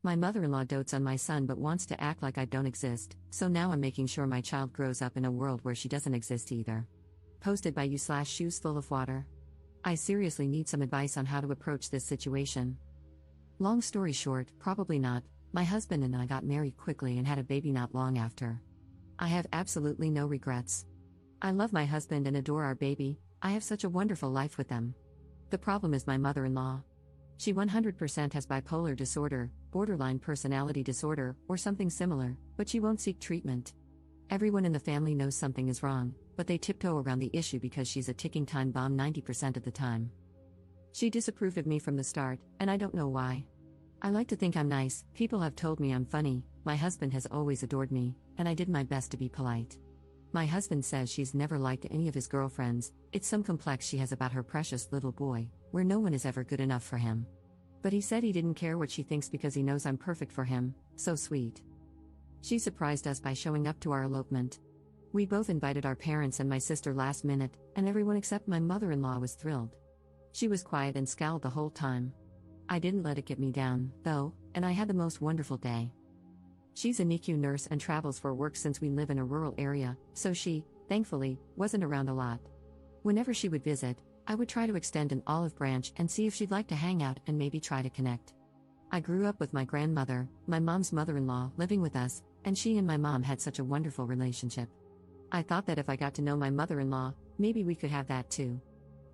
My mother-in-law dotes on my son but wants to act like I don't exist, so now I'm making sure my child grows up in a world where she doesn't exist either. Posted by you/shoes full of water. I seriously need some advice on how to approach this situation. Long story short, probably not. My husband and I got married quickly and had a baby not long after. I have absolutely no regrets. I love my husband and adore our baby. I have such a wonderful life with them. The problem is my mother-in-law. She 100% has bipolar disorder, borderline personality disorder, or something similar, but she won't seek treatment. Everyone in the family knows something is wrong, but they tiptoe around the issue because she's a ticking time bomb 90% of the time. She disapproved of me from the start, and I don't know why. I like to think I'm nice, people have told me I'm funny, my husband has always adored me, and I did my best to be polite. My husband says she's never liked any of his girlfriends, it's some complex she has about her precious little boy, where no one is ever good enough for him. But he said he didn't care what she thinks because he knows I'm perfect for him, so sweet. She surprised us by showing up to our elopement. We both invited our parents and my sister last minute, and everyone except my mother-in-law was thrilled. She was quiet and scowled the whole time. I didn't let it get me down, though, and I had the most wonderful day. She's a NICU nurse and travels for work since we live in a rural area, so she, thankfully, wasn't around a lot. Whenever she would visit, I would try to extend an olive branch and see if she'd like to hang out and maybe try to connect. I grew up with my grandmother, my mom's mother-in-law, living with us, and she and my mom had such a wonderful relationship. I thought that if I got to know my mother-in-law, maybe we could have that too.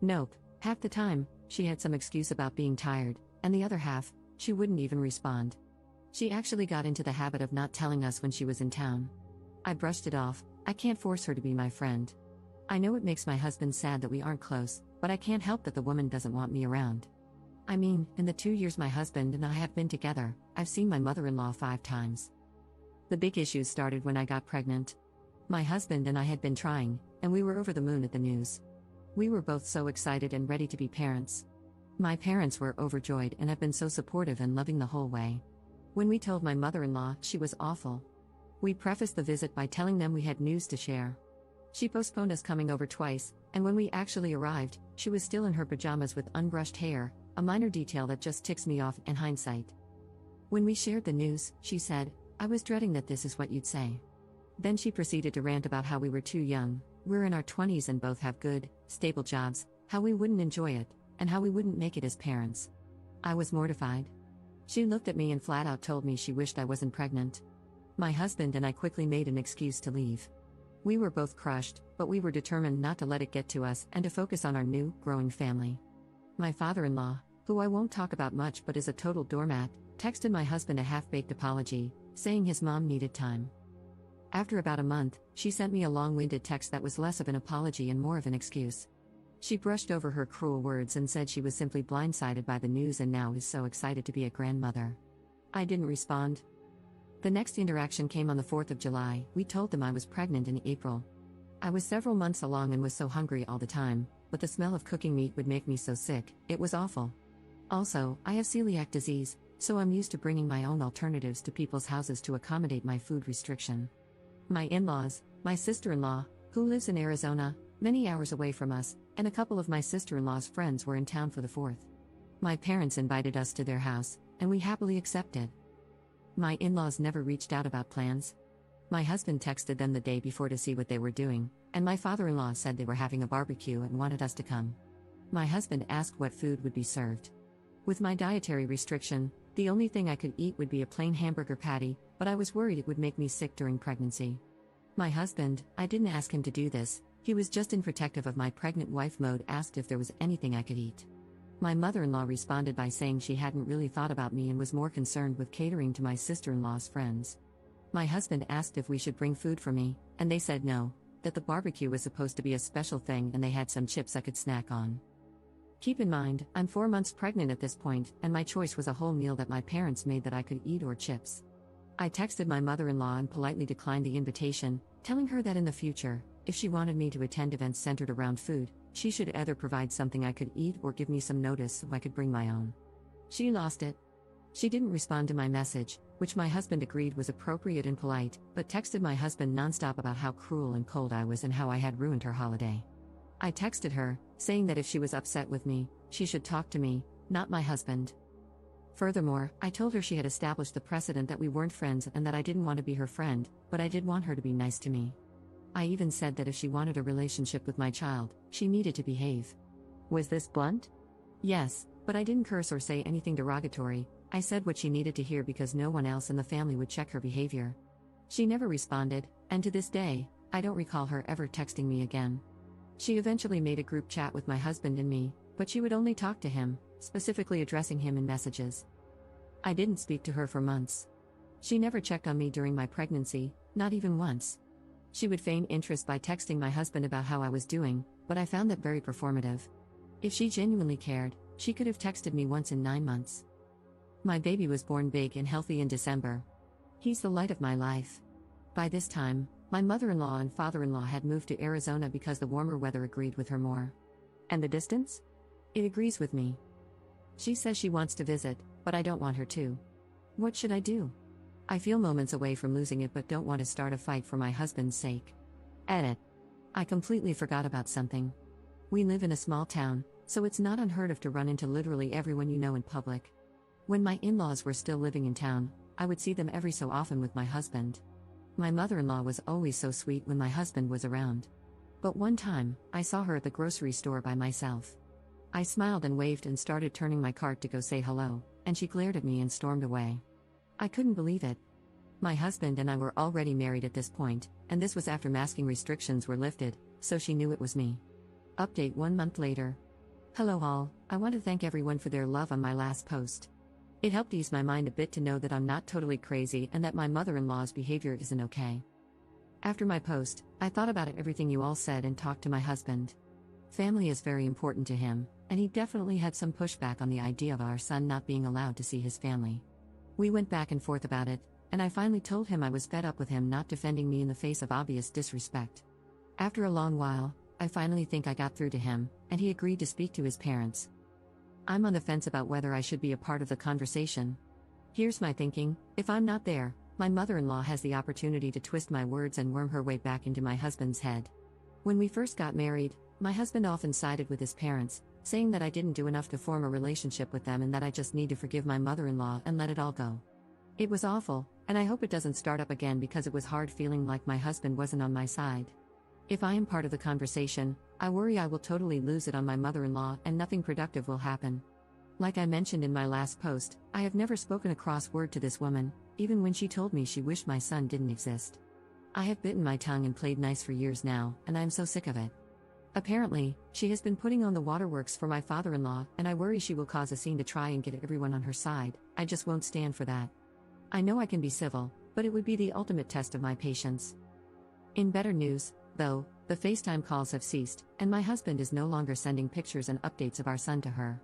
Nope, half the time, she had some excuse about being tired, and the other half, she wouldn't even respond. She actually got into the habit of not telling us when she was in town. I brushed it off, I can't force her to be my friend. I know it makes my husband sad that we aren't close, but I can't help that the woman doesn't want me around. I mean, in the 2 years my husband and I have been together, I've seen my mother-in-law 5 times. The big issues started when I got pregnant. My husband and I had been trying, and we were over the moon at the news. We were both so excited and ready to be parents. My parents were overjoyed and have been so supportive and loving the whole way. When we told my mother-in-law, she was awful. We prefaced the visit by telling them we had news to share. She postponed us coming over twice, and when we actually arrived, she was still in her pajamas with unbrushed hair, a minor detail that just ticks me off in hindsight. When we shared the news, she said, "I was dreading that this is what you'd say." Then she proceeded to rant about how we were too young, we're in our 20s and both have good, stable jobs, how we wouldn't enjoy it, and how we wouldn't make it as parents. I was mortified. She looked at me and flat out told me she wished I wasn't pregnant. My husband and I quickly made an excuse to leave. We were both crushed, but we were determined not to let it get to us and to focus on our new, growing family. My father-in-law, who I won't talk about much but is a total doormat, texted my husband a half-baked apology, saying his mom needed time. After about a month, she sent me a long-winded text that was less of an apology and more of an excuse. She brushed over her cruel words and said she was simply blindsided by the news and now is so excited to be a grandmother. I didn't respond. The next interaction came on the 4th of July. We told them I was pregnant in April. I was several months along and was so hungry all the time, but the smell of cooking meat would make me so sick, it was awful. Also, I have celiac disease, so I'm used to bringing my own alternatives to people's houses to accommodate my food restriction. My in-laws, my sister-in-law, who lives in Arizona, many hours away from us, and a couple of my sister-in-law's friends were in town for the 4th. My parents invited us to their house, and we happily accepted. My in-laws never reached out about plans. My husband texted them the day before to see what they were doing, and my father-in-law said they were having a barbecue and wanted us to come. My husband asked what food would be served. With my dietary restriction, the only thing I could eat would be a plain hamburger patty, but I was worried it would make me sick during pregnancy. My husband, I didn't ask him to do this, he was just in protective of my pregnant wife mode, asked if there was anything I could eat. My mother-in-law responded by saying she hadn't really thought about me and was more concerned with catering to my sister-in-law's friends. My husband asked if we should bring food for me, and they said no, that the barbecue was supposed to be a special thing and they had some chips I could snack on. Keep in mind, I'm 4 months pregnant at this point, and my choice was a whole meal that my parents made that I could eat or chips. I texted my mother-in-law and politely declined the invitation, telling her that in the future, if she wanted me to attend events centered around food, she should either provide something I could eat or give me some notice so I could bring my own. She lost it. She didn't respond to my message, which my husband agreed was appropriate and polite, but texted my husband nonstop about how cruel and cold I was and how I had ruined her holiday. I texted her, saying that if she was upset with me, she should talk to me, not my husband. Furthermore, I told her she had established the precedent that we weren't friends and that I didn't want to be her friend, but I did want her to be nice to me. I even said that if she wanted a relationship with my child, she needed to behave. Was this blunt? Yes, but I didn't curse or say anything derogatory. I said what she needed to hear because no one else in the family would check her behavior. She never responded, and to this day, I don't recall her ever texting me again. She eventually made a group chat with my husband and me, but she would only talk to him, specifically addressing him in messages. I didn't speak to her for months. She never checked on me during my pregnancy, not even once. She would feign interest by texting my husband about how I was doing, but I found that very performative. If she genuinely cared, she could have texted me once in 9 months. My baby was born big and healthy in December. He's the light of my life. By this time, my mother-in-law and father-in-law had moved to Arizona because the warmer weather agreed with her more. And the distance? It agrees with me. She says she wants to visit, but I don't want her to. What should I do? I feel moments away from losing it but don't want to start a fight for my husband's sake. Edit. I completely forgot about something. We live in a small town, so it's not unheard of to run into literally everyone you know in public. When my in-laws were still living in town, I would see them every so often with my husband. My mother-in-law was always so sweet when my husband was around. But one time, I saw her at the grocery store by myself. I smiled and waved and started turning my cart to go say hello, and she glared at me and stormed away. I couldn't believe it. My husband and I were already married at this point, and this was after masking restrictions were lifted, so she knew it was me. Update 1 month later. Hello all, I want to thank everyone for their love on my last post. It helped ease my mind a bit to know that I'm not totally crazy and that my mother-in-law's behavior isn't okay. After my post, I thought about everything you all said and talked to my husband. Family is very important to him, and he definitely had some pushback on the idea of our son not being allowed to see his family. We went back and forth about it, and I finally told him I was fed up with him not defending me in the face of obvious disrespect. After a long while, I finally think I got through to him, and he agreed to speak to his parents. I'm on the fence about whether I should be a part of the conversation. Here's my thinking: if I'm not there, my mother-in-law has the opportunity to twist my words and worm her way back into my husband's head. When we first got married, my husband often sided with his parents, saying that I didn't do enough to form a relationship with them and that I just need to forgive my mother-in-law and let it all go. It was awful, and I hope it doesn't start up again because it was hard feeling like my husband wasn't on my side. If I am part of the conversation, I worry I will totally lose it on my mother-in-law and nothing productive will happen. Like I mentioned in my last post, I have never spoken a cross word to this woman, even when she told me she wished my son didn't exist. I have bitten my tongue and played nice for years now, and I'm so sick of it. Apparently, she has been putting on the waterworks for my father-in-law, and I worry she will cause a scene to try and get everyone on her side. I just won't stand for that. I know I can be civil, but it would be the ultimate test of my patience. In better news, though, the FaceTime calls have ceased, and my husband is no longer sending pictures and updates of our son to her.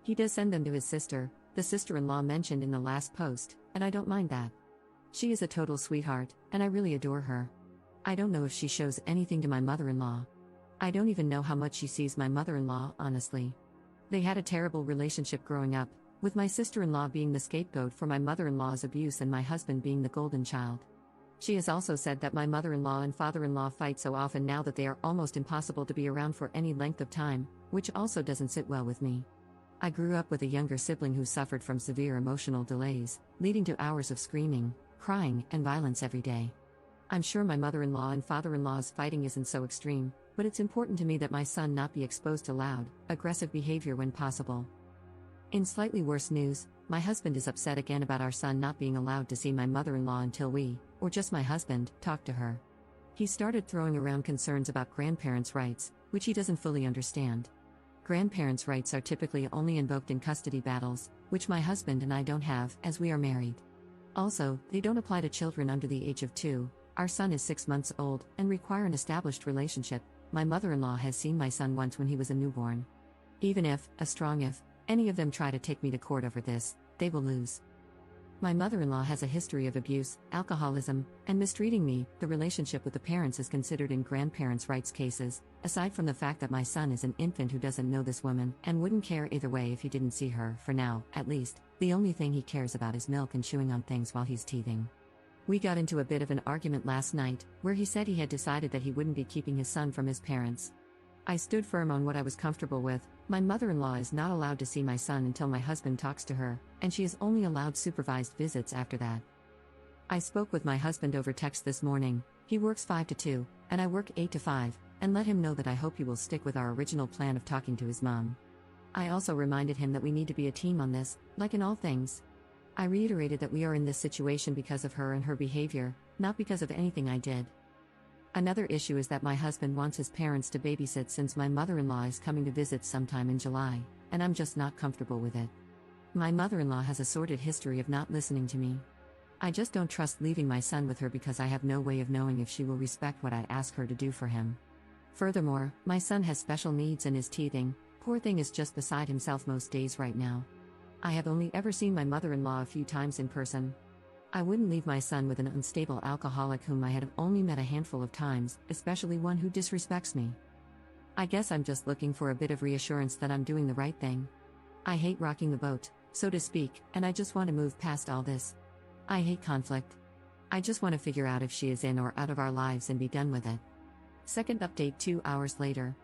He does send them to his sister, the sister-in-law mentioned in the last post, and I don't mind that. She is a total sweetheart, and I really adore her. I don't know if she shows anything to my mother-in-law. I don't even know how much she sees my mother-in-law, honestly. They had a terrible relationship growing up, with my sister-in-law being the scapegoat for my mother-in-law's abuse and my husband being the golden child. She has also said that my mother-in-law and father-in-law fight so often now that they are almost impossible to be around for any length of time, which also doesn't sit well with me. I grew up with a younger sibling who suffered from severe emotional delays, leading to hours of screaming, crying, and violence every day. I'm sure my mother-in-law and father-in-law's fighting isn't so extreme, but it's important to me that my son not be exposed to loud, aggressive behavior when possible. In slightly worse news, my husband is upset again about our son not being allowed to see my mother-in-law until we, or just my husband, talk to her. He started throwing around concerns about grandparents' rights, which he doesn't fully understand. Grandparents' rights are typically only invoked in custody battles, which my husband and I don't have, as we are married. Also, they don't apply to children under the age of 2. Our son is 6 months old, and require an established relationship. My mother-in-law has seen my son once when he was a newborn. Even if, a strong if, any of them try to take me to court over this, they will lose. My mother-in-law has a history of abuse, alcoholism, and mistreating me. The relationship with the parents is considered in grandparents' rights cases, aside from the fact that my son is an infant who doesn't know this woman and wouldn't care either way if he didn't see her. For now, at least, the only thing he cares about is milk and chewing on things while he's teething. We got into a bit of an argument last night, where he said he had decided that he wouldn't be keeping his son from his parents. I stood firm on what I was comfortable with. My mother-in-law is not allowed to see my son until my husband talks to her, and she is only allowed supervised visits after that. I spoke with my husband over text this morning. He works 5 to 2, and I work 8 to 5, and let him know that I hope he will stick with our original plan of talking to his mom. I also reminded him that we need to be a team on this, like in all things. I reiterated that we are in this situation because of her and her behavior, not because of anything I did. Another issue is that my husband wants his parents to babysit since my mother-in-law is coming to visit sometime in July, and I'm just not comfortable with it. My mother-in-law has a sordid history of not listening to me. I just don't trust leaving my son with her because I have no way of knowing if she will respect what I ask her to do for him. Furthermore, my son has special needs and is teething. Poor thing is just beside himself most days right now. I have only ever seen my mother-in-law a few times in person. I wouldn't leave my son with an unstable alcoholic whom I had only met a handful of times, especially one who disrespects me. I guess I'm just looking for a bit of reassurance that I'm doing the right thing. I hate rocking the boat, so to speak, and I just want to move past all this. I hate conflict. I just want to figure out if she is in or out of our lives and be done with it. Second update 2 hours later.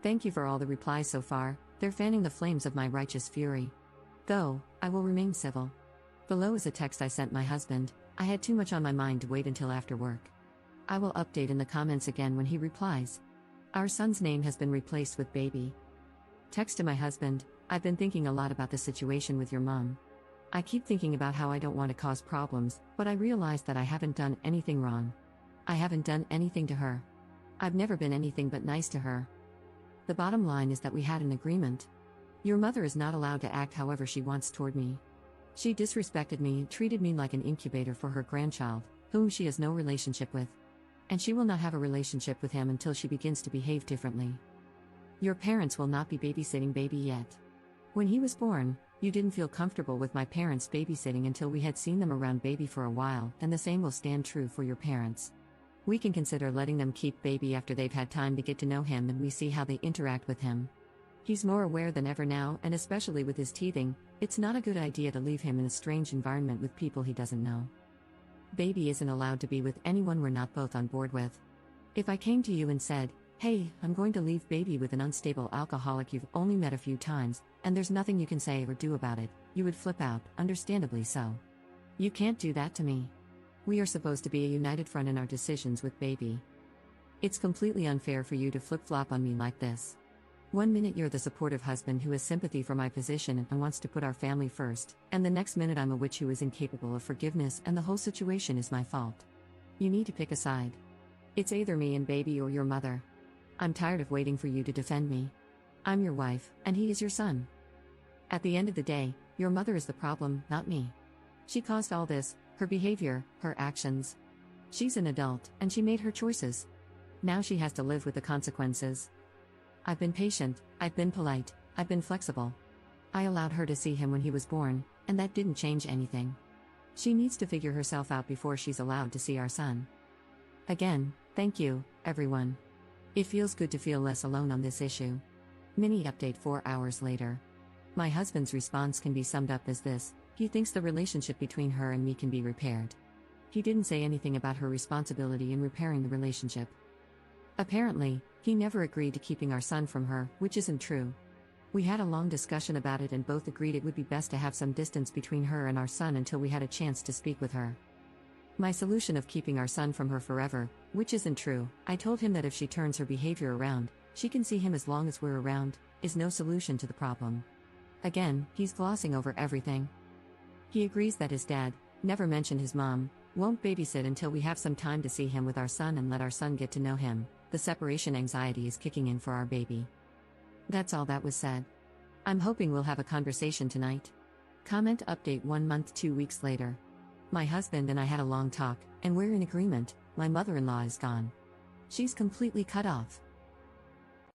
Thank you for all the replies so far, they're fanning the flames of my righteous fury. Though, I will remain civil. Below is a text I sent my husband. I had too much on my mind to wait until after work. I will update in the comments again when he replies. Our son's name has been replaced with baby. Text to my husband, I've been thinking a lot about the situation with your mom. I keep thinking about how I don't want to cause problems, but I realize that I haven't done anything wrong. I haven't done anything to her. I've never been anything but nice to her. The bottom line is that we had an agreement. Your mother is not allowed to act however she wants toward me. She disrespected me and treated me like an incubator for her grandchild, whom she has no relationship with. And she will not have a relationship with him until she begins to behave differently. Your parents will not be babysitting baby yet. When he was born, you didn't feel comfortable with my parents babysitting until we had seen them around baby for a while, and the same will stand true for your parents. We can consider letting them keep baby after they've had time to get to know him and we see how they interact with him. He's more aware than ever now, and especially with his teething, it's not a good idea to leave him in a strange environment with people he doesn't know. Baby isn't allowed to be with anyone we're not both on board with. If I came to you and said, hey, I'm going to leave baby with an unstable alcoholic you've only met a few times, and there's nothing you can say or do about it, you would flip out, understandably so. You can't do that to me. We are supposed to be a united front in our decisions with baby. It's completely unfair for you to flip-flop on me like this. 1 minute you're the supportive husband who has sympathy for my position and wants to put our family first, and the next minute I'm a witch who is incapable of forgiveness and the whole situation is my fault. You need to pick a side. It's either me and baby or your mother. I'm tired of waiting for you to defend me. I'm your wife, and he is your son. At the end of the day, your mother is the problem, not me. She caused all this, her behavior, her actions. She's an adult, and she made her choices. Now she has to live with the consequences. I've been patient, I've been polite, I've been flexible. I allowed her to see him when he was born, and that didn't change anything. She needs to figure herself out before she's allowed to see our son. Again, thank you, everyone. It feels good to feel less alone on this issue. Mini update 4 hours later. My husband's response can be summed up as this: he thinks the relationship between her and me can be repaired. He didn't say anything about her responsibility in repairing the relationship. Apparently, he never agreed to keeping our son from her, which isn't true. We had a long discussion about it and both agreed it would be best to have some distance between her and our son until we had a chance to speak with her. My solution of keeping our son from her forever, which isn't true, I told him that if she turns her behavior around, she can see him as long as we're around, is no solution to the problem. Again, he's glossing over everything. He agrees that his dad, never mentioned his mom, won't babysit until we have some time to see him with our son and let our son get to know him. The separation anxiety is kicking in for our baby. That's all that was said. I'm hoping we'll have a conversation tonight. Comment update 1 month 2 weeks later. My husband and I had a long talk, and we're in agreement. My mother-in-law is gone. She's completely cut off.